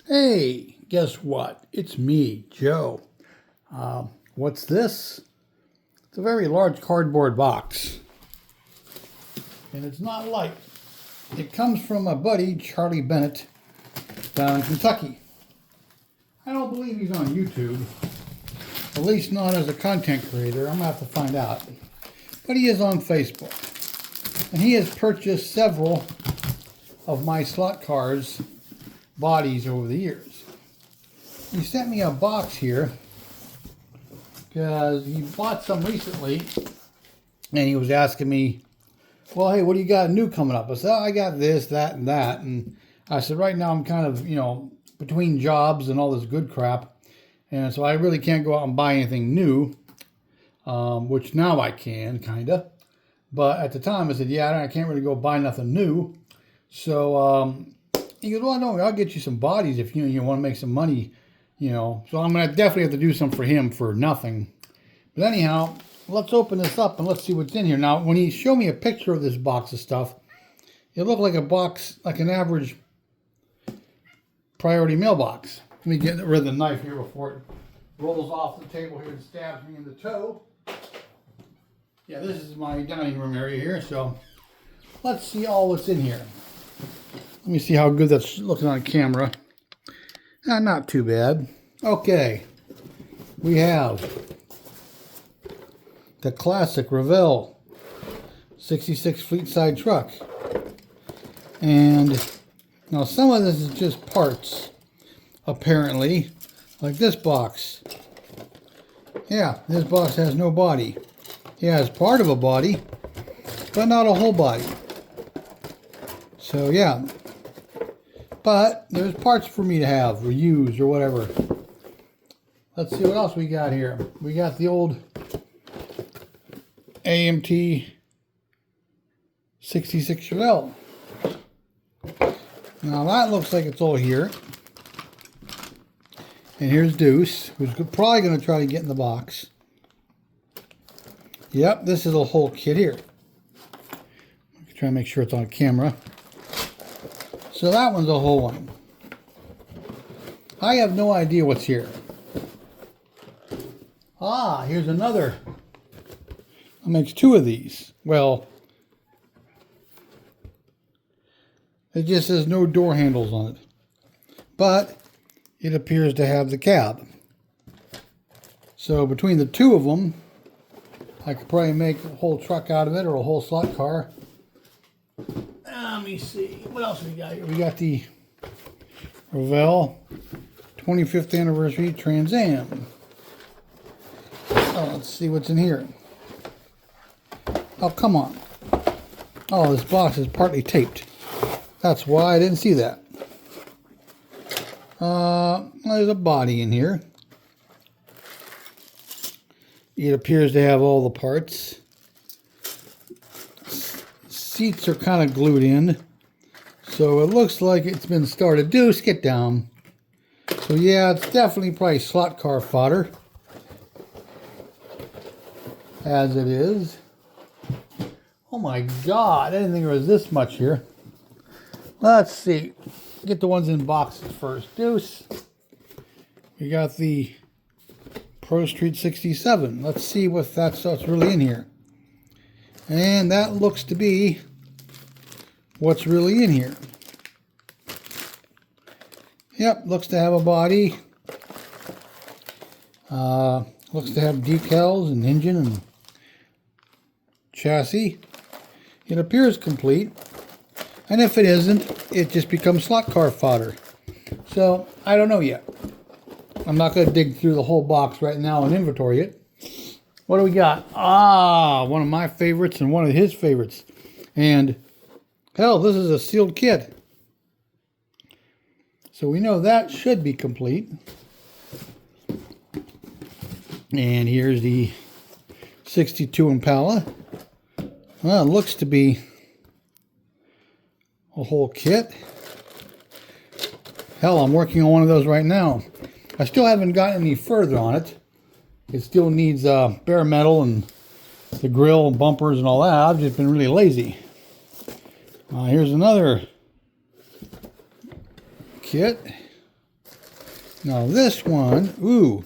Hey, guess what? It's me, Joe. What's this? It's a very large cardboard box. And it's not light. It comes from my buddy, Charlie Bennett, down in Kentucky. I don't believe he's on YouTube. At least not as a content creator. I'm going to have to find out. But he is on Facebook. And he has purchased several of my slot cars bodies over the years. He sent me a box here because he bought some recently and he was asking me, well, hey, what do you got new coming up? I said, oh, I got this, that, and that. And I said, right now I'm kind of, between jobs and all this good crap. And so I really can't go out and buy anything new, which now I can, kind of. But at the time I said, yeah, I can't really go buy nothing new. So he goes, well, no, I'll get you some bodies if you want to make some money, So I'm going to definitely have to do some for him for nothing. But anyhow, let's open this up and let's see what's in here. Now, when he showed me a picture of this box of stuff, it looked like a box, like an average priority mailbox. Let me get rid of the knife here before it rolls off the table here and stabs me in the toe. Yeah, this is my dining room area here, so let's see all what's in here. Let me see how good that's looking on camera. Not too bad. Okay. We have the classic Revell 66 fleet side truck. And now some of this is just parts, apparently. Like this box. Yeah, this box has no body. It has part of a body, but not a whole body. So yeah. But there's parts for me to have or use or whatever. Let's see what else we got here. We got the old AMT 66 Chevelle. Now that looks like it's all here. And here's Deuce, who's probably going to try to get in the box. Yep, this is a whole kit here. Try to make sure it's on camera. So that one's a whole one. I have no idea what's here. Ah, here's another. That makes two of these. Well, it just says no door handles on it. But it appears to have the cab. So between the two of them, I could probably make a whole truck out of it or a whole slot car. Let me see. What else we got here? We got the Revell 25th anniversary Trans Am. Oh, let's see what's in here. Oh, come on. Oh, this box is partly taped. That's why I didn't see that. There's a body in here. It appears to have all the parts. Seats are kind of glued in. So it looks like it's been started. Deuce, get down. So yeah, it's definitely probably slot car fodder. As it is. Oh my God, I didn't think there was this much here. Let's see. Get the ones in boxes first. Deuce. We got the Pro Street 67. Let's see what that's really in here. And that looks to be what's really in here. Yep, looks to have a body. Looks to have decals and engine and chassis. It appears complete. And if it isn't, it just becomes slot car fodder. So, I don't know yet. I'm not going to dig through the whole box right now and inventory it. What do we got? Ah, one of my favorites and one of his favorites. And, hell, this is a sealed kit. So we know that should be complete. And here's the 62 Impala. Well, it looks to be a whole kit. Hell, I'm working on one of those right now. I still haven't gotten any further on it. It still needs bare metal and the grill and bumpers and all that. I've just been really lazy. Here's another kit. Now this one, ooh,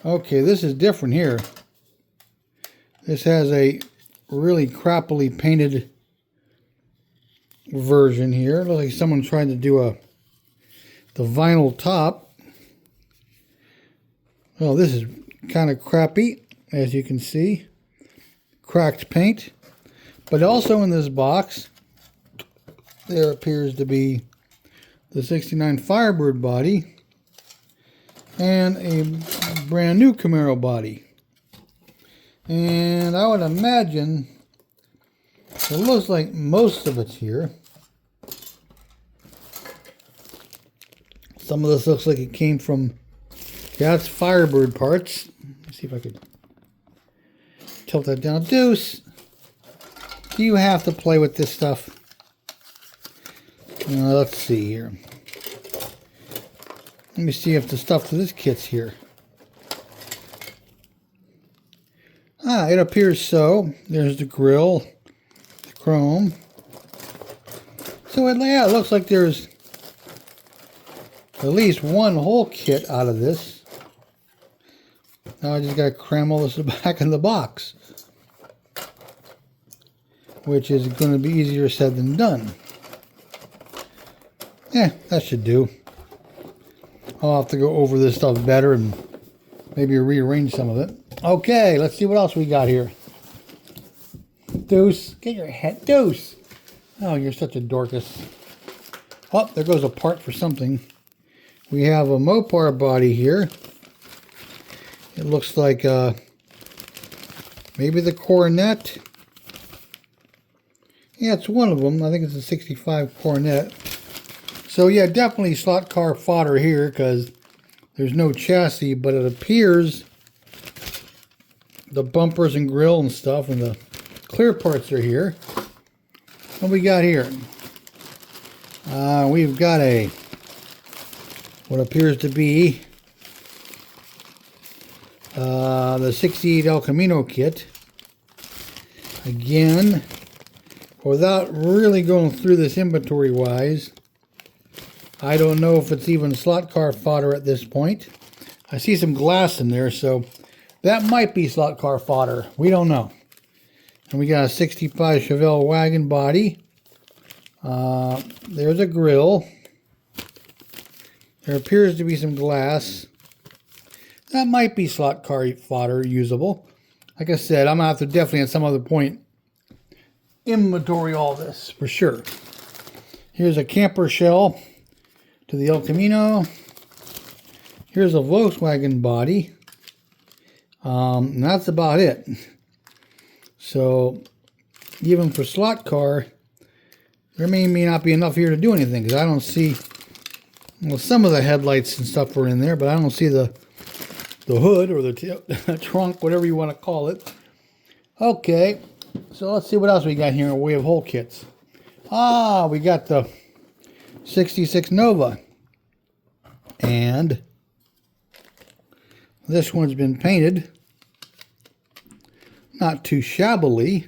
okay, this is different here. This has a really crappily painted version here. Looks like someone tried to do the vinyl top. Well, this is kind of crappy, as you can see. Cracked paint. But also in this box, there appears to be the 69 Firebird body and a brand new Camaro body. And I would imagine it looks like most of it's here. Some of this looks like it came from, yeah, it's Firebird parts. Let's see if I could tilt that down. Deuce, do you have to play with this stuff? Let's see here. Let me see if the stuff to this kit's here. Ah, it appears so. There's the grill, the chrome. So yeah, it looks like there's at least one whole kit out of this. Now I just got to cram all this back in the box, which is going to be easier said than done. Yeah, that should do. I'll have to go over this stuff better and maybe rearrange some of it. Okay, let's see what else we got here. Deuce, get your head. Deuce! Oh, you're such a Dorcas. Oh, there goes a part for something. We have a Mopar body here. It looks like maybe the Coronet. Yeah, it's one of them. I think it's a 65 Coronet. So yeah, definitely slot car fodder here because there's no chassis, but it appears the bumpers and grill and stuff and the clear parts are here. What we got here? We've got what appears to be the 68 El Camino kit. Again, without really going through this inventory wise, I don't know if it's even slot car fodder at this point. I see some glass in there, so that might be slot car fodder. We don't know. And we got a 65 Chevelle wagon body. There's a grill. There appears to be some glass. That might be slot car fodder usable. Like I said, I'm going to have to definitely at some other point inventory all this for sure. Here's a camper shell to the El Camino. Here's a Volkswagen body. And that's about it. So even for slot car, there may not be enough here to do anything because I don't see, well, some of the headlights and stuff are in there, but I don't see the hood or the trunk, whatever you want to call it. Okay, so let's see what else we got here in the way of whole kits. We got the 66 Nova. And this one's been painted. Not too shabbily.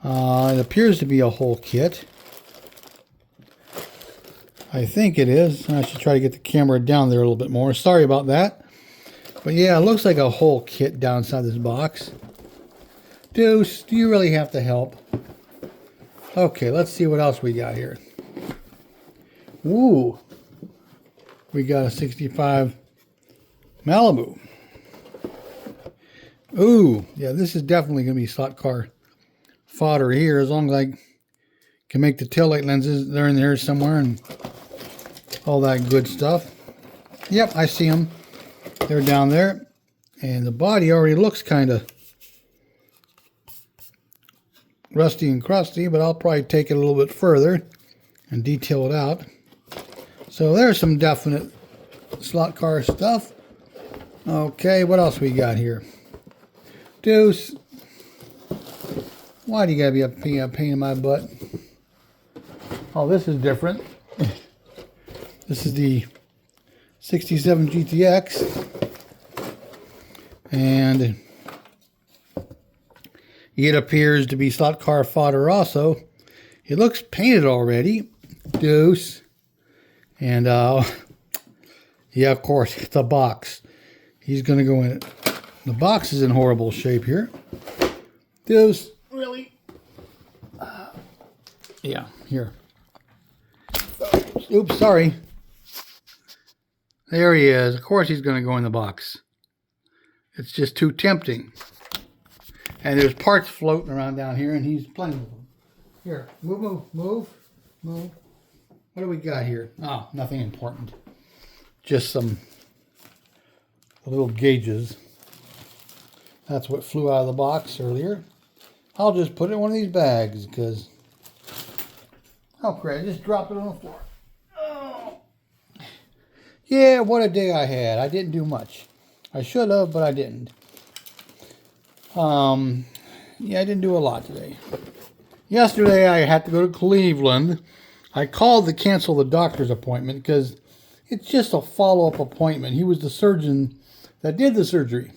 It appears to be a whole kit. I think it is. I should try to get the camera down there a little bit more. Sorry about that. But yeah, it looks like a whole kit down inside this box. Deuce, do you really have to help? Okay, let's see what else we got here. Ooh. We got a 65 Malibu. Ooh, yeah, this is definitely going to be slot car fodder here, as long as I can make the taillight lenses. They're in there somewhere and all that good stuff. Yep, I see them. They're down there. And the body already looks kind of rusty and crusty, but I'll probably take it a little bit further and detail it out. So there's some definite slot car stuff. Okay, what else we got here? Deuce, why do you gotta be a pain in my butt? Oh, this is different. This is the 67 GTX. And it appears to be slot car fodder also. It looks painted already. Deuce. And Yeah, of course, it's a box. He's going to go in it. The box is in horrible shape here. Deuce, really? Yeah, here. Oops, sorry. There he is. Of course he's going to go in the box. It's just too tempting. And there's parts floating around down here, and he's playing with them. Here, move. What do we got here? Oh, nothing important. Just some little gauges. That's what flew out of the box earlier. I'll just put it in one of these bags because... Oh, great. I just dropped it on the floor. Oh. Yeah, what a day I had. I didn't do much. I should have, but I didn't. Yeah, I didn't do a lot today. Yesterday, I had to go to Cleveland. I called to cancel the doctor's appointment because it's just a follow-up appointment. He was the surgeon that did the surgery.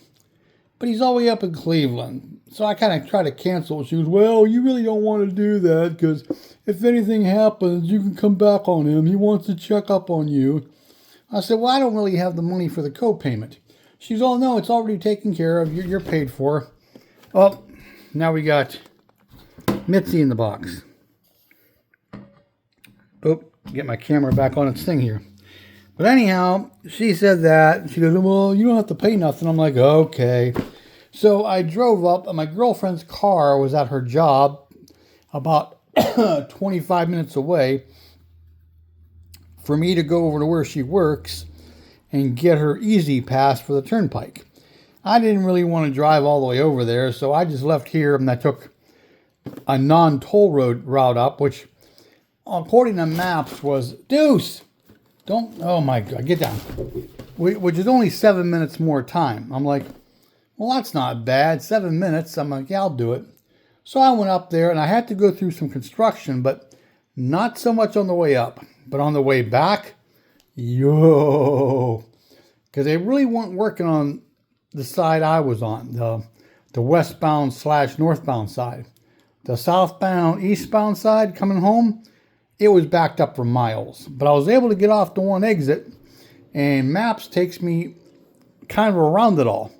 But he's all the way up in Cleveland. So I kind of tried to cancel. She goes, well, you really don't want to do that because if anything happens, you can come back on him. He wants to check up on you. I said, well, I don't really have the money for the co-payment. She's all, no, it's already taken care of. You're paid for. Oh, now we got Mitzi in the box. Oh, get my camera back on its thing here. But anyhow, she said that. She goes, well, you don't have to pay nothing. I'm like, okay. So I drove up, and my girlfriend's car was at her job about 25 minutes away for me to go over to where she works and get her easy pass for the turnpike. I didn't really want to drive all the way over there, so I just left here and I took a non-toll road route up, which according to maps was Deuce. Don't, oh my God, get down. Which is only 7 minutes more time. I'm like, well, that's not bad. 7 minutes. I'm like, yeah, I'll do it. So I went up there and I had to go through some construction, but not so much on the way up. But on the way back, yo, because they really weren't working on the side I was on, the westbound / northbound side. The southbound, eastbound side coming home, it was backed up for miles. But I was able to get off the one exit, and maps takes me kind of around it all.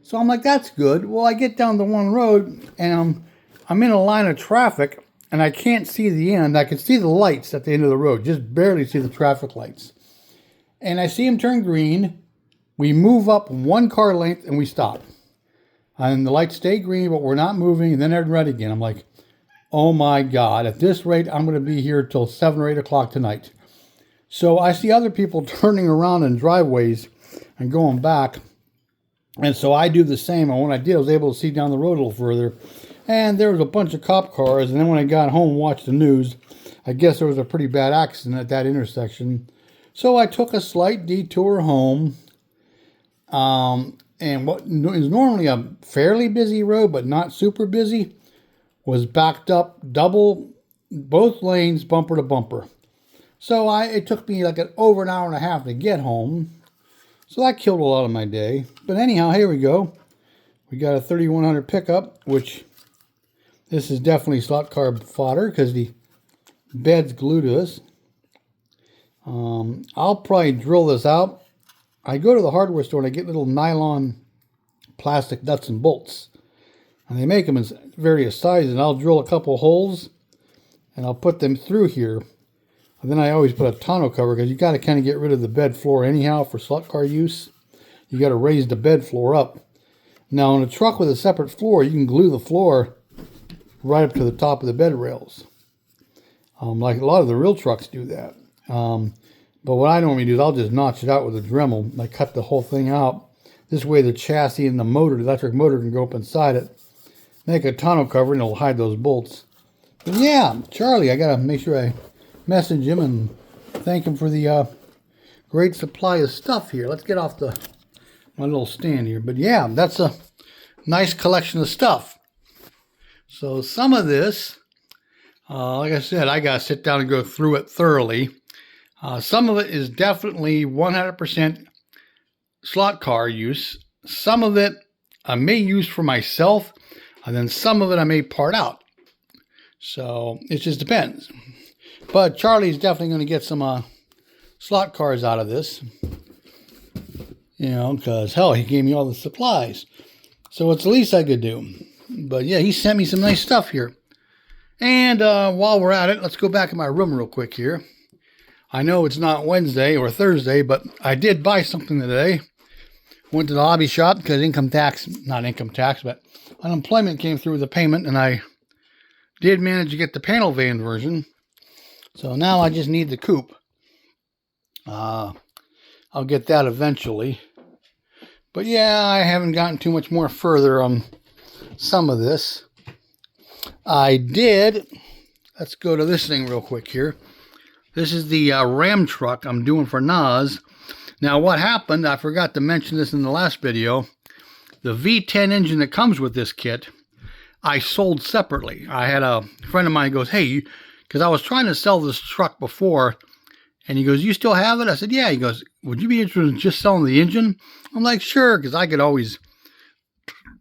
So I'm like, that's good. Well, I get down the one road, and I'm in a line of traffic, and I can't see the end. I can see the lights at the end of the road, just barely see the traffic lights. And I see them turn green. We move up 1 car length, and we stop. And the lights stay green, but we're not moving, and then they're red again. I'm like, oh my God, at this rate, I'm going to be here till 7 or 8 o'clock tonight. So I see other people turning around in driveways and going back. And so I do the same. And when I did, I was able to see down the road a little further. And there was a bunch of cop cars. And then when I got home and watched the news, I guess there was a pretty bad accident at that intersection. So I took a slight detour home. And what is normally a fairly busy road, but not super busy, was backed up both lanes, bumper to bumper. So it took me like over an hour and a half to get home. So that killed a lot of my day. But anyhow, here we go. We got a 3100 pickup, which this is definitely slot car fodder because the bed's glued to us. I'll probably drill this out. I go to the hardware store and I get little nylon plastic nuts and bolts. And they make them in various sizes. And I'll drill a couple holes and I'll put them through here. And then I always put a tonneau cover because you got to kind of get rid of the bed floor anyhow for slot car use. You got to raise the bed floor up. Now in a truck with a separate floor, you can glue the floor right up to the top of the bed rails. Like a lot of the real trucks do that. But what I normally do is I'll just notch it out with a Dremel. I cut the whole thing out. This way the chassis and the motor, the electric motor, can go up inside it. Make a tonneau cover and it'll hide those bolts. But yeah, Charlie, I got to make sure I message him and thank him for the great supply of stuff here. Let's get off my little stand here. But yeah, that's a nice collection of stuff. So some of this, like I said, I got to sit down and go through it thoroughly. Some of it is definitely 100% slot car use. Some of it I may use for myself, and then some of it I may part out. So it just depends. But Charlie's definitely going to get some slot cars out of this. You know, because, hell, he gave me all the supplies. So it's the least I could do. But, yeah, he sent me some nice stuff here. And while we're at it, let's go back in my room real quick here. I know it's not Wednesday or Thursday, but I did buy something today. Went to the hobby shop because but unemployment came through with the payment, and I did manage to get the panel van version. So now I just need the coupe. I'll get that eventually. But yeah, I haven't gotten too much more further on some of this. I did. Let's go to this thing real quick here. This is the Ram truck I'm doing for Nas. Now what happened, I forgot to mention this in the last video. The V10 engine that comes with this kit, I sold separately. I had a friend of mine goes, hey, because I was trying to sell this truck before, and he goes, you still have it? I said, yeah. He goes, would you be interested in just selling the engine? I'm like, sure, because I could always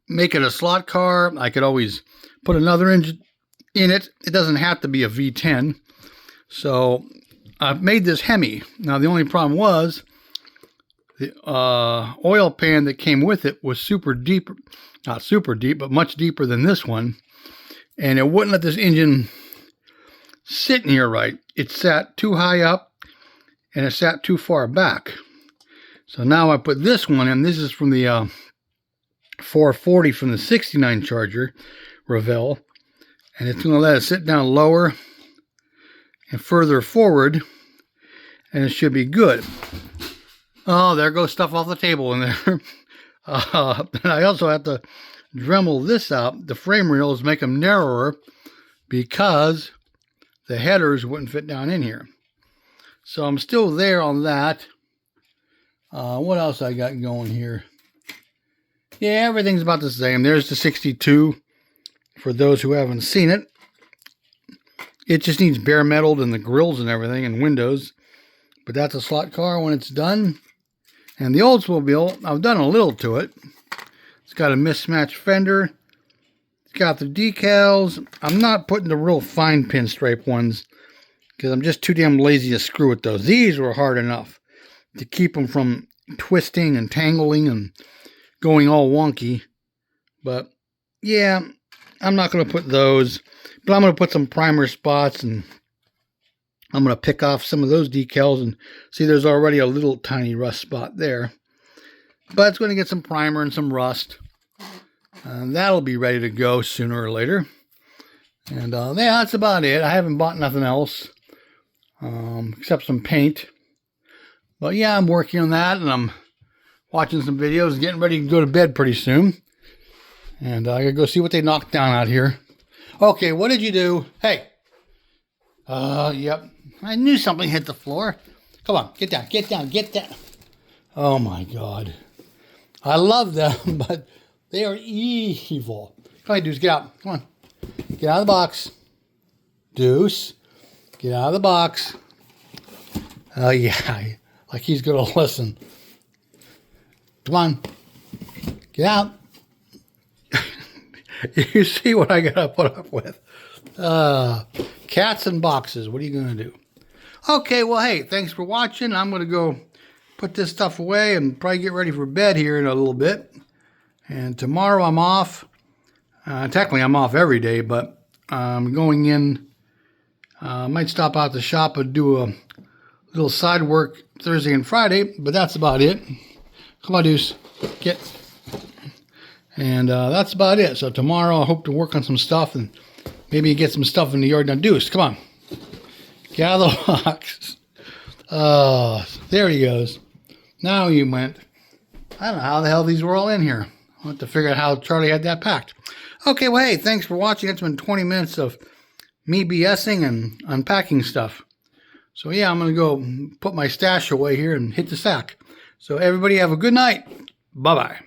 make it a slot car. I could always put another engine in it. It doesn't have to be a V10. So I made this Hemi. Now the only problem was the oil pan that came with it was super deep. Not super deep, but much deeper than this one. And it wouldn't let this engine sit in here right. It sat too high up and it sat too far back. So now I put this one in. This is from the 440 from the 69 Charger, Revell. And it's going to let it sit down lower and further forward. And it should be good. Oh, there goes stuff off the table in there. And I also have to Dremel this out. The frame rails, make them narrower because the headers wouldn't fit down in here. So I'm still there on that. What else I got going here? Yeah, everything's about the same. There's the 62 for those who haven't seen it. It just needs bare metaled and the grills and everything and windows. But that's a slot car when it's done. And the Oldsmobile, I've done a little to it. It's got a mismatched fender. It's got the decals. I'm not putting the real fine pinstripe ones because I'm just too damn lazy to screw with those. These were hard enough to keep them from twisting and tangling and going all wonky. But yeah, I'm not going to put those. But I'm going to put some primer spots, and I'm going to pick off some of those decals. And see, there's already a little tiny rust spot there. But it's going to get some primer and some rust. And that'll be ready to go sooner or later. And yeah, that's about it. I haven't bought nothing else except some paint. But yeah, I'm working on that, and I'm watching some videos, getting ready to go to bed pretty soon. And I gotta go see what they knocked down out here. Okay, what did you do? Hey. Yep. I knew something hit the floor. Come on, get down, get down, get down. Oh my God. I love them, but they are evil. Come on, Deuce, get out. Come on. Get out of the box. Deuce, get out of the box. Oh yeah, like he's gonna listen. Come on. Get out. You see what I gotta put up with. Cats and boxes. What are you gonna do? Okay, well, hey, thanks for watching. I'm gonna go put this stuff away and probably get ready for bed here in a little bit. And tomorrow I'm off. Technically, I'm off every day, but I'm going in. I might stop out the shop and do a little side work Thursday and Friday, but that's about it. Come on, Deuce. Get. And that's about it. So tomorrow I hope to work on some stuff and maybe get some stuff in the yard. Now, Deuce, come on. Get out of the box. There he goes. Now he went. I don't know how the hell these were all in here. I'll have to figure out how Charlie had that packed. Okay, well, hey, thanks for watching. It's been 20 minutes of me BSing and unpacking stuff. So, yeah, I'm going to go put my stash away here and hit the sack. So, everybody have a good night. Bye-bye.